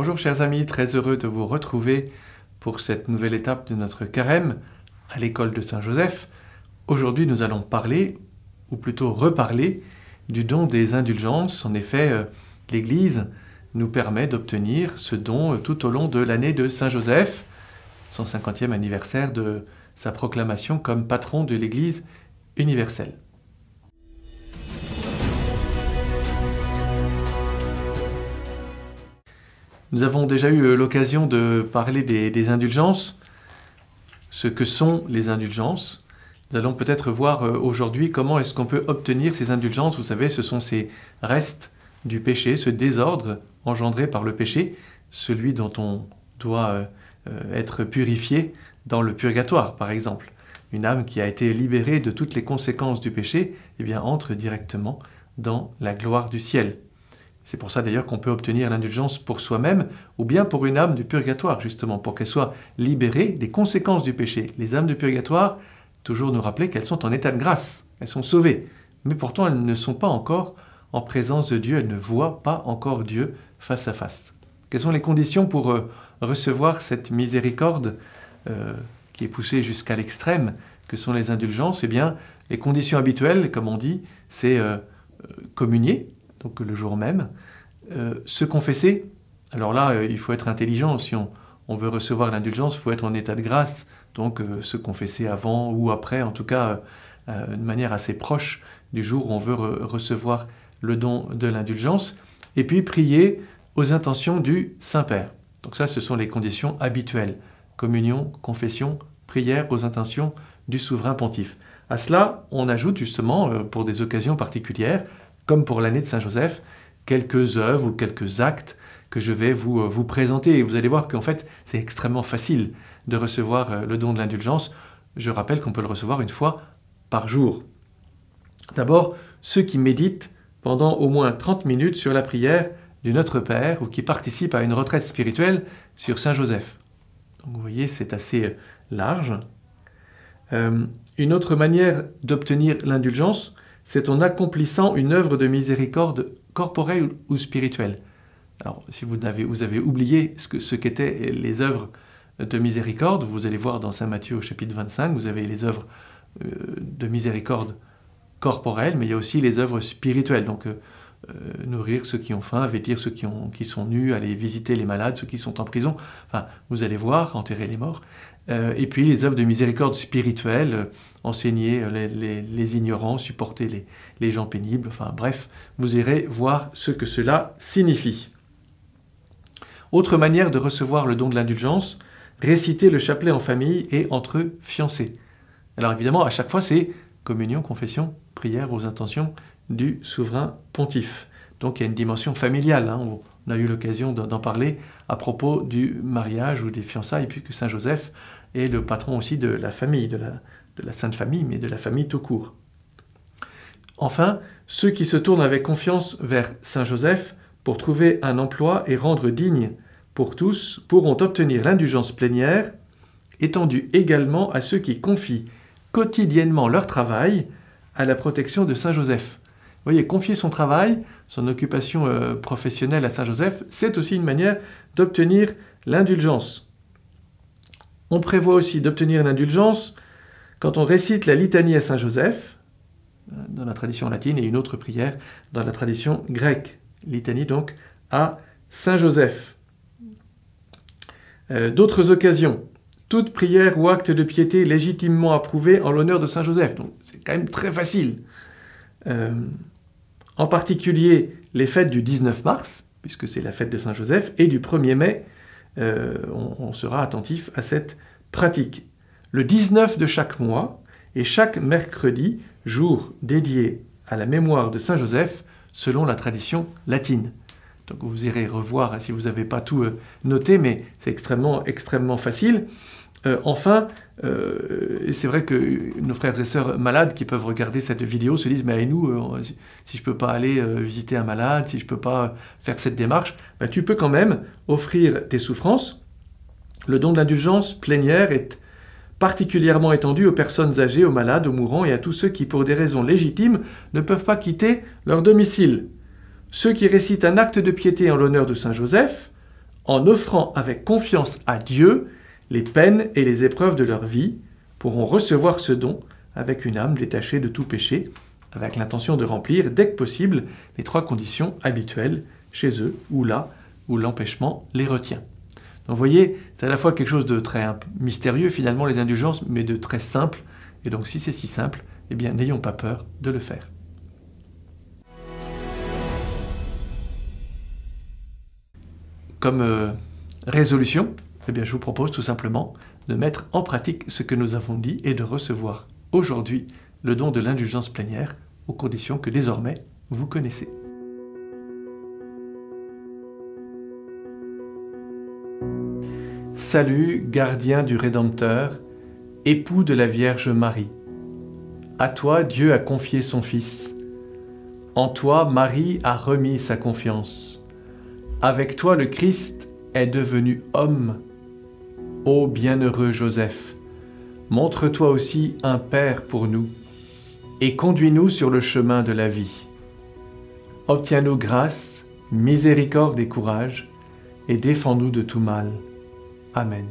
Bonjour chers amis, très heureux de vous retrouver pour cette nouvelle étape de notre carême à l'école de Saint-Joseph. Aujourd'hui nous allons parler, ou plutôt reparler, du don des indulgences. En effet, l'Église nous permet d'obtenir ce don tout au long de l'année de Saint-Joseph, 150e anniversaire de sa proclamation comme patron de l'Église universelle. Nous avons déjà eu l'occasion de parler des indulgences, ce que sont les indulgences. Nous allons peut-être voir aujourd'hui comment est-ce qu'on peut obtenir ces indulgences. Vous savez, ce sont ces restes du péché, ce désordre engendré par le péché, celui dont on doit être purifié dans le purgatoire, par exemple. Une âme qui a été libérée de toutes les conséquences du péché, eh bien, entre directement dans la gloire du ciel. C'est pour ça d'ailleurs qu'on peut obtenir l'indulgence pour soi-même ou bien pour une âme du purgatoire, justement, pour qu'elle soit libérée des conséquences du péché. Les âmes du purgatoire, toujours nous rappeler qu'elles sont en état de grâce, elles sont sauvées, mais pourtant elles ne sont pas encore en présence de Dieu, elles ne voient pas encore Dieu face à face. Quelles sont les conditions pour recevoir cette miséricorde qui est poussée jusqu'à l'extrême, que sont les indulgences? Eh bien, les conditions habituelles, comme on dit, c'est communier, donc le jour même, se confesser. Alors là, il faut être intelligent. Si on veut recevoir l'indulgence, il faut être en état de grâce, donc se confesser avant ou après, en tout cas de manière assez proche du jour où on veut recevoir le don de l'indulgence. Et puis prier aux intentions du Saint-Père. Donc ça, ce sont les conditions habituelles. Communion, confession, prière aux intentions du souverain pontife. À cela, on ajoute justement, pour des occasions particulières, comme pour l'année de Saint-Joseph, quelques œuvres ou quelques actes que je vais vous présenter. Et vous allez voir qu'en fait, c'est extrêmement facile de recevoir le don de l'indulgence. Je rappelle qu'on peut le recevoir une fois par jour. D'abord, ceux qui méditent pendant au moins 30 minutes sur la prière du Notre Père ou qui participent à une retraite spirituelle sur Saint-Joseph. Donc vous voyez, c'est assez large. Une autre manière d'obtenir l'indulgence, c'est en accomplissant une œuvre de miséricorde corporelle ou spirituelle. Alors, si vous avez oublié ce qu'étaient les œuvres de miséricorde, vous allez voir dans Saint Matthieu au chapitre 25, vous avez les œuvres de miséricorde corporelle, mais il y a aussi les œuvres spirituelles. Donc, nourrir ceux qui ont faim, vêtir ceux qui sont nus, aller visiter les malades, ceux qui sont en prison. Enfin, vous allez voir, enterrer les morts. Et puis les œuvres de miséricorde spirituelle, enseigner les ignorants, supporter les gens pénibles. Enfin bref, vous irez voir ce que cela signifie. Autre manière de recevoir le don de l'indulgence, réciter le chapelet en famille et entre fiancés. Alors évidemment, à chaque fois, c'est communion, confession, prière aux intentions du souverain pontife. Donc il y a une dimension familiale, hein. On a eu l'occasion d'en parler à propos du mariage ou des fiançailles, puis que Saint Joseph est le patron aussi de la famille, de la Sainte Famille, mais de la famille tout court. Enfin, ceux qui se tournent avec confiance vers Saint Joseph pour trouver un emploi et rendre digne pour tous pourront obtenir l'indulgence plénière, étendue également à ceux qui confient quotidiennement leur travail à la protection de Saint Joseph. Vous voyez, confier son travail, son occupation professionnelle à Saint Joseph, c'est aussi une manière d'obtenir l'indulgence. On prévoit aussi d'obtenir l'indulgence quand on récite la litanie à Saint Joseph, dans la tradition latine, et une autre prière dans la tradition grecque. Litanie donc à Saint Joseph. D'autres occasions. Toute prière ou acte de piété légitimement approuvé en l'honneur de Saint Joseph. Donc c'est quand même très facile. En particulier les fêtes du 19 mars, puisque c'est la fête de Saint Joseph, et du 1er mai, on sera attentif à cette pratique. Le 19 de chaque mois et chaque mercredi, jour dédié à la mémoire de Saint Joseph, selon la tradition latine. Donc vous irez revoir si vous n'avez pas tout noté, mais c'est extrêmement facile. Enfin, c'est vrai que nos frères et sœurs malades qui peuvent regarder cette vidéo se disent « mais nous, si je ne peux pas aller visiter un malade, si je ne peux pas faire cette démarche, ben, tu peux quand même offrir tes souffrances. » Le don de l'indulgence plénière est particulièrement étendu aux personnes âgées, aux malades, aux mourants et à tous ceux qui, pour des raisons légitimes, ne peuvent pas quitter leur domicile. Ceux qui récitent un acte de piété en l'honneur de Saint Joseph, en offrant avec confiance à Dieu les peines et les épreuves de leur vie, pourront recevoir ce don avec une âme détachée de tout péché, avec l'intention de remplir dès que possible les 3 conditions habituelles chez eux ou là où l'empêchement les retient. Donc vous voyez, c'est à la fois quelque chose de très mystérieux finalement les indulgences, mais de très simple. Et donc si c'est si simple, eh bien n'ayons pas peur de le faire. Comme résolution, eh bien je vous propose tout simplement de mettre en pratique ce que nous avons dit et de recevoir aujourd'hui le don de l'indulgence plénière aux conditions que désormais vous connaissez. Salut, gardien du Rédempteur, époux de la Vierge Marie. À toi, Dieu a confié son Fils. En toi, Marie a remis sa confiance. Avec toi, le Christ est devenu homme. Ô bienheureux Joseph, montre-toi aussi un Père pour nous et conduis-nous sur le chemin de la vie. Obtiens-nous grâce, miséricorde et courage, et défends-nous de tout mal. Amen.